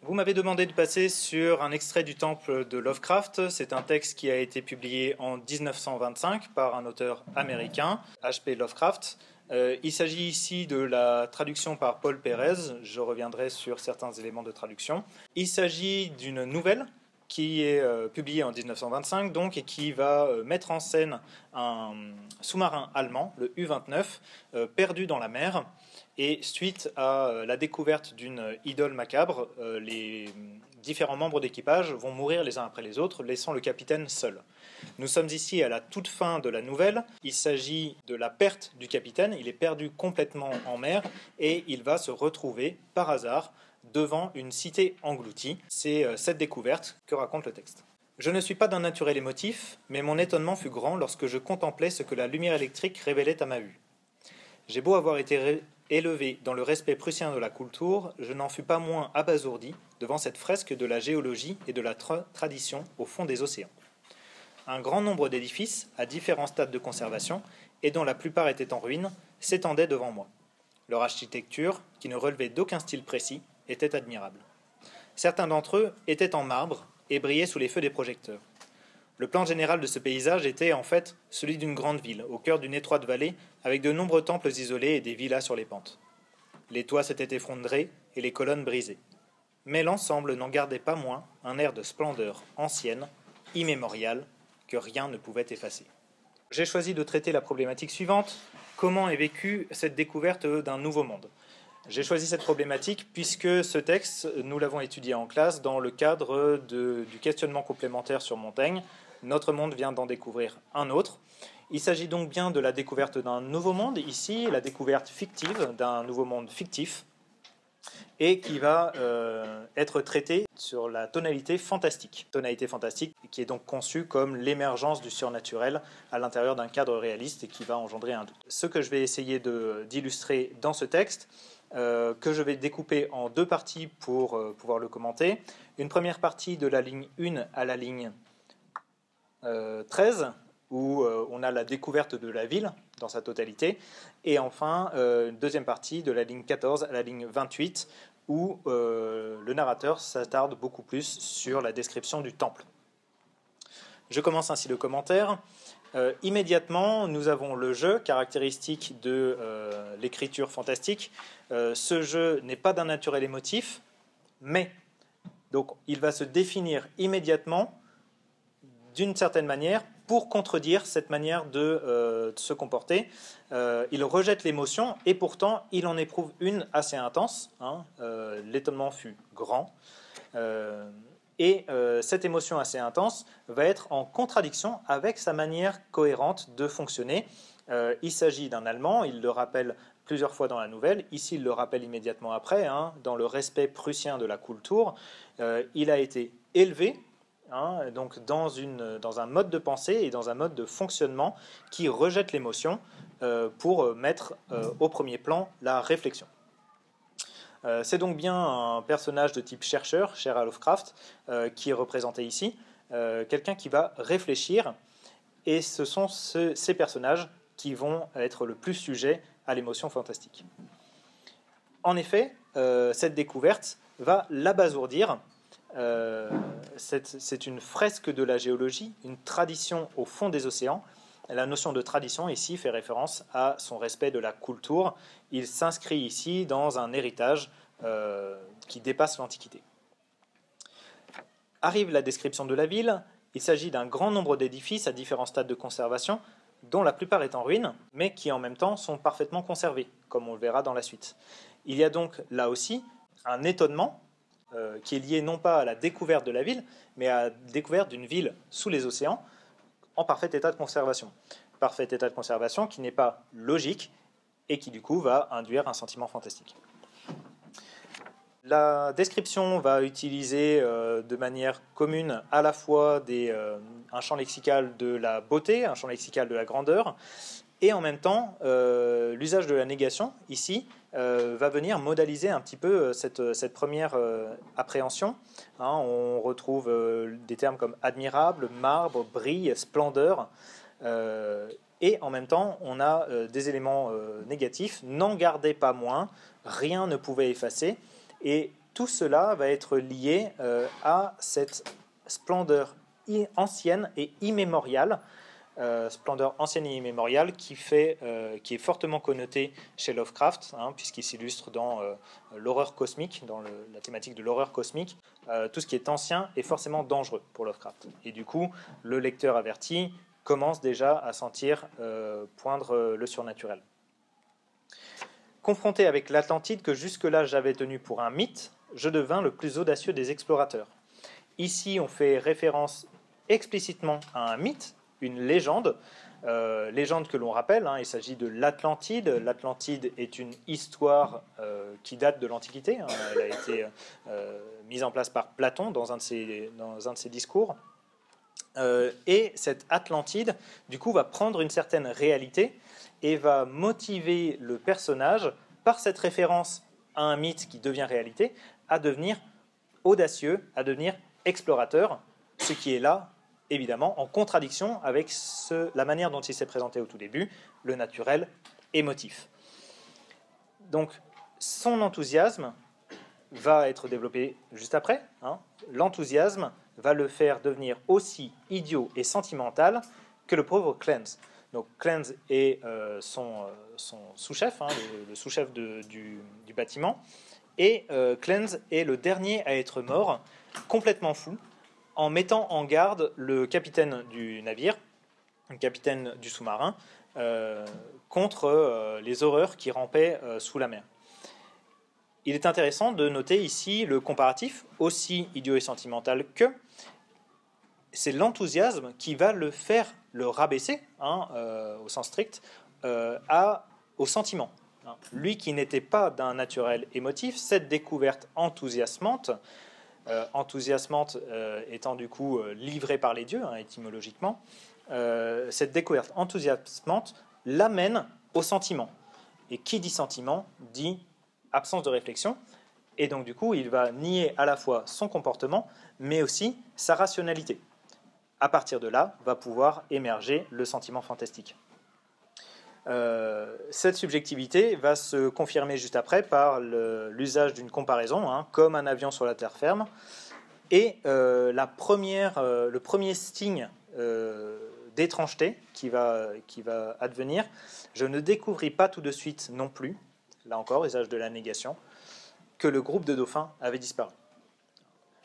Vous m'avez demandé de passer sur un extrait du Temple de Lovecraft. C'est un texte qui a été publié en 1925 par un auteur américain, H.P. Lovecraft. Il s'agit ici de la traduction par Paul Pérez. Je reviendrai sur certains éléments de traduction. Il s'agit d'une nouvelle qui est publiée en 1925 donc, et qui va mettre en scène un sous-marin allemand, le U-29, perdu dans la mer. Et suite à la découverte d'une idole macabre, les différents membres d'équipage vont mourir les uns après les autres, laissant le capitaine seul. Nous sommes ici à la toute fin de la nouvelle. Il s'agit de la perte du capitaine. Il est perdu complètement en mer et il va se retrouver par hasard devant une cité engloutie. C'est cette découverte que raconte le texte. Je ne suis pas d'un naturel émotif, mais mon étonnement fut grand lorsque je contemplais ce que la lumière électrique révélait à ma vue. J'ai beau avoir été élevé dans le respect prussien de la culture, je n'en fus pas moins abasourdi devant cette fresque de la géologie et de la tradition au fond des océans. Un grand nombre d'édifices, à différents stades de conservation, et dont la plupart étaient en ruine, s'étendaient devant moi. Leur architecture, qui ne relevait d'aucun style précis, était admirable. Certains d'entre eux étaient en marbre et brillaient sous les feux des projecteurs. Le plan général de ce paysage était en fait celui d'une grande ville, au cœur d'une étroite vallée, avec de nombreux temples isolés et des villas sur les pentes. Les toits s'étaient effondrés et les colonnes brisées. Mais l'ensemble n'en gardait pas moins un air de splendeur ancienne, immémoriale, que rien ne pouvait effacer. J'ai choisi de traiter la problématique suivante: comment est vécue cette découverte d'un nouveau monde? J'ai choisi cette problématique puisque ce texte, nous l'avons étudié en classe dans le cadre du questionnement complémentaire sur Montaigne. Notre monde vient d'en découvrir un autre. Il s'agit donc bien de la découverte d'un nouveau monde, ici, la découverte fictive d'un nouveau monde fictif, et qui va être traité sur la tonalité fantastique. Tonalité fantastique qui est donc conçue comme l'émergence du surnaturel à l'intérieur d'un cadre réaliste et qui va engendrer un doute. Ce que je vais essayer d'illustrer dans ce texte, que je vais découper en deux parties pour pouvoir le commenter. Une première partie de la ligne 1 à la ligne 13, où on a la découverte de la ville dans sa totalité, et enfin une deuxième partie de la ligne 14 à la ligne 28, où le narrateur s'attarde beaucoup plus sur la description du temple. Je commence ainsi le commentaire. Immédiatement, nous avons le jeu, caractéristique de l'écriture fantastique. Ce jeu n'est pas d'un naturel émotif, mais donc, il va se définir immédiatement d'une certaine manière pour contredire cette manière de se comporter. Il rejette l'émotion et pourtant il en éprouve une assez intense. L'étonnement fut grand. Cette émotion assez intense va être en contradiction avec sa manière cohérente de fonctionner. Il s'agit d'un Allemand, il le rappelle plusieurs fois dans la nouvelle, ici il le rappelle immédiatement après, dans le respect prussien de la culture. Il a été élevé donc dans un mode de pensée et dans un mode de fonctionnement qui rejette l'émotion pour mettre au premier plan la réflexion. C'est donc bien un personnage de type chercheur, cher à Lovecraft, qui est représenté ici, quelqu'un qui va réfléchir, et ce sont ces personnages qui vont être le plus sujets à l'émotion fantastique. En effet, cette découverte va l'abasourdir. C'est une fresque de la géologie, une tradition au fond des océans. La notion de tradition ici fait référence à son respect de la culture. Il s'inscrit ici dans un héritage qui dépasse l'Antiquité. Arrive la description de la ville. Il s'agit d'un grand nombre d'édifices à différents stades de conservation, dont la plupart est en ruine, mais qui en même temps sont parfaitement conservés, comme on le verra dans la suite. Il y a donc là aussi un étonnement qui est lié non pas à la découverte de la ville, mais à la découverte d'une ville sous les océans, en parfait état de conservation. Parfait état de conservation qui n'est pas logique et qui du coup va induire un sentiment fantastique. La description va utiliser de manière commune à la fois un champ lexical de la beauté, un champ lexical de la grandeur, et en même temps, l'usage de la négation, ici, va venir modaliser un petit peu cette première appréhension. On retrouve des termes comme admirable, marbre, brille, splendeur, et en même temps, on a des éléments négatifs, n'en gardez pas moins, rien ne pouvait effacer, et tout cela va être lié à cette splendeur ancienne et immémoriale, qui est fortement connotée chez Lovecraft, puisqu'il s'illustre dans l'horreur cosmique, dans la thématique de l'horreur cosmique. Tout ce qui est ancien est forcément dangereux pour Lovecraft. Et du coup, le lecteur averti commence déjà à sentir poindre le surnaturel. Confronté avec l'Atlantide que jusque-là j'avais tenu pour un mythe, je devins le plus audacieux des explorateurs. Ici, on fait référence explicitement à un mythe, une légende, légende que l'on rappelle, il s'agit de l'Atlantide. L'Atlantide est une histoire qui date de l'Antiquité, elle a été mise en place par Platon dans un de ses discours. Et cette Atlantide, du coup, va prendre une certaine réalité et va motiver le personnage, par cette référence à un mythe qui devient réalité, à devenir audacieux, à devenir explorateur, ce qui est là, évidemment, en contradiction avec la manière dont il s'est présenté au tout début, le naturel émotif. Donc, son enthousiasme va être développé juste après. L'enthousiasme va le faire devenir aussi idiot et sentimental que le pauvre Cleanse. Donc Cleanse est son sous-chef, le sous-chef du bâtiment, et Cleanse est le dernier à être mort, complètement fou, en mettant en garde le capitaine du navire, le capitaine du sous-marin, contre les horreurs qui rampaient sous la mer. Il est intéressant de noter ici le comparatif, aussi idiot et sentimental que c'est l'enthousiasme qui va le rabaisser, au sens strict, au sentiment. Lui qui n'était pas d'un naturel émotif, cette découverte enthousiasmante, étant du coup livrée par les dieux, étymologiquement, cette découverte enthousiasmante l'amène au sentiment. Et qui dit sentiment dit absence de réflexion, et donc du coup il va nier à la fois son comportement, mais aussi sa rationalité. À partir de là, va pouvoir émerger le sentiment fantastique. Cette subjectivité va se confirmer juste après par l'usage d'une comparaison, comme un avion sur la terre ferme, et le premier signe d'étrangeté qui va advenir. Je ne découvris pas tout de suite non plus, là encore, usage de la négation, que le groupe de dauphins avait disparu.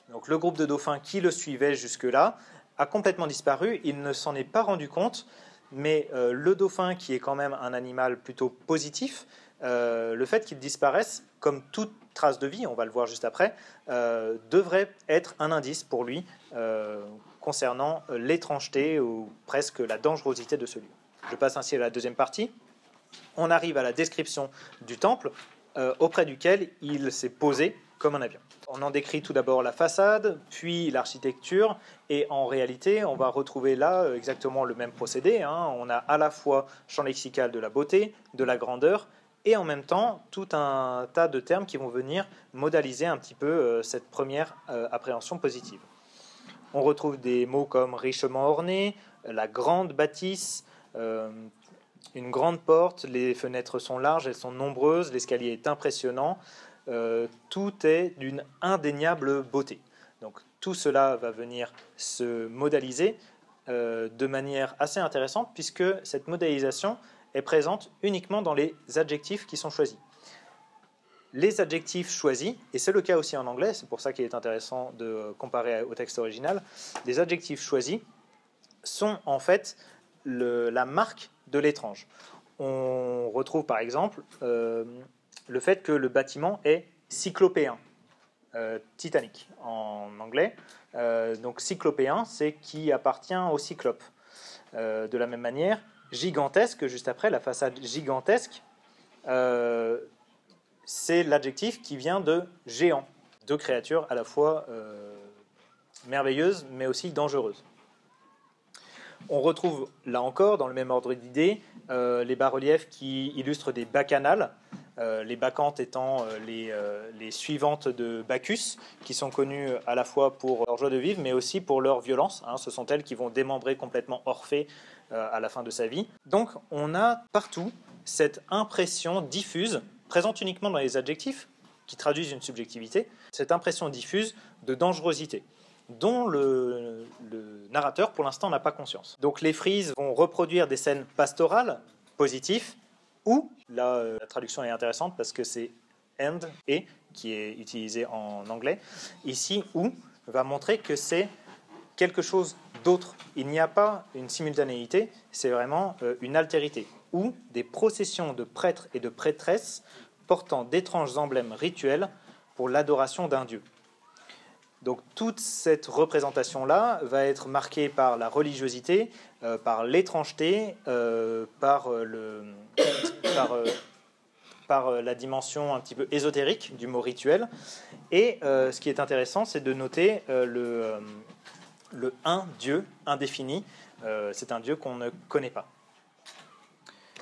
Donc le groupe de dauphins qui le suivait jusque-là a complètement disparu, il ne s'en est pas rendu compte, mais le dauphin, qui est quand même un animal plutôt positif, le fait qu'il disparaisse, comme toute trace de vie, on va le voir juste après, devrait être un indice pour lui concernant l'étrangeté ou presque la dangerosité de ce lieu. Je passe ainsi à la deuxième partie. On arrive à la description du temple auprès duquel il s'est posé comme un avion. On en décrit tout d'abord la façade, puis l'architecture, et en réalité, on va retrouver là exactement le même procédé. On a à la fois champ lexical de la beauté, de la grandeur, et en même temps tout un tas de termes qui vont venir modaliser un petit peu cette première appréhension positive. On retrouve des mots comme richement orné, la grande bâtisse, une grande porte, les fenêtres sont larges, elles sont nombreuses, l'escalier est impressionnant, tout est d'une indéniable beauté. Donc tout cela va venir se modaliser de manière assez intéressante, puisque cette modélisation est présente uniquement dans les adjectifs qui sont choisis. Les adjectifs choisis, et c'est le cas aussi en anglais, c'est pour ça qu'il est intéressant de comparer au texte original, les adjectifs choisis sont en fait la marque de l'étrange. On retrouve par exemple le fait que le bâtiment est cyclopéen, Titanic en anglais. Donc cyclopéen, c'est qui appartient au cyclope. De la même manière, gigantesque, juste après, la façade gigantesque, c'est l'adjectif qui vient de géant, deux créatures à la fois merveilleuses mais aussi dangereuses. On retrouve là encore, dans le même ordre d'idées, les bas-reliefs qui illustrent des bacchanales, les bacchantes étant les suivantes de Bacchus, qui sont connues à la fois pour leur joie de vivre, mais aussi pour leur violence. Ce sont elles qui vont démembrer complètement Orphée à la fin de sa vie. Donc on a partout cette impression diffuse, présente uniquement dans les adjectifs, qui traduisent une subjectivité, cette impression diffuse de dangerosité dont le narrateur, pour l'instant, n'a pas conscience. Donc les frises vont reproduire des scènes pastorales, positives, ou, là, la traduction est intéressante parce que c'est « and » et qui est utilisé en anglais, ici, « ou » va montrer que c'est quelque chose d'autre. Il n'y a pas une simultanéité, c'est vraiment une altérité, ou des processions de prêtres et de prêtresses portant d'étranges emblèmes rituels pour l'adoration d'un dieu. Donc toute cette représentation-là va être marquée par la religiosité, par l'étrangeté, par la dimension un petit peu ésotérique du mot rituel. Et ce qui est intéressant, c'est de noter le un Dieu indéfini. C'est un Dieu qu'on ne connaît pas.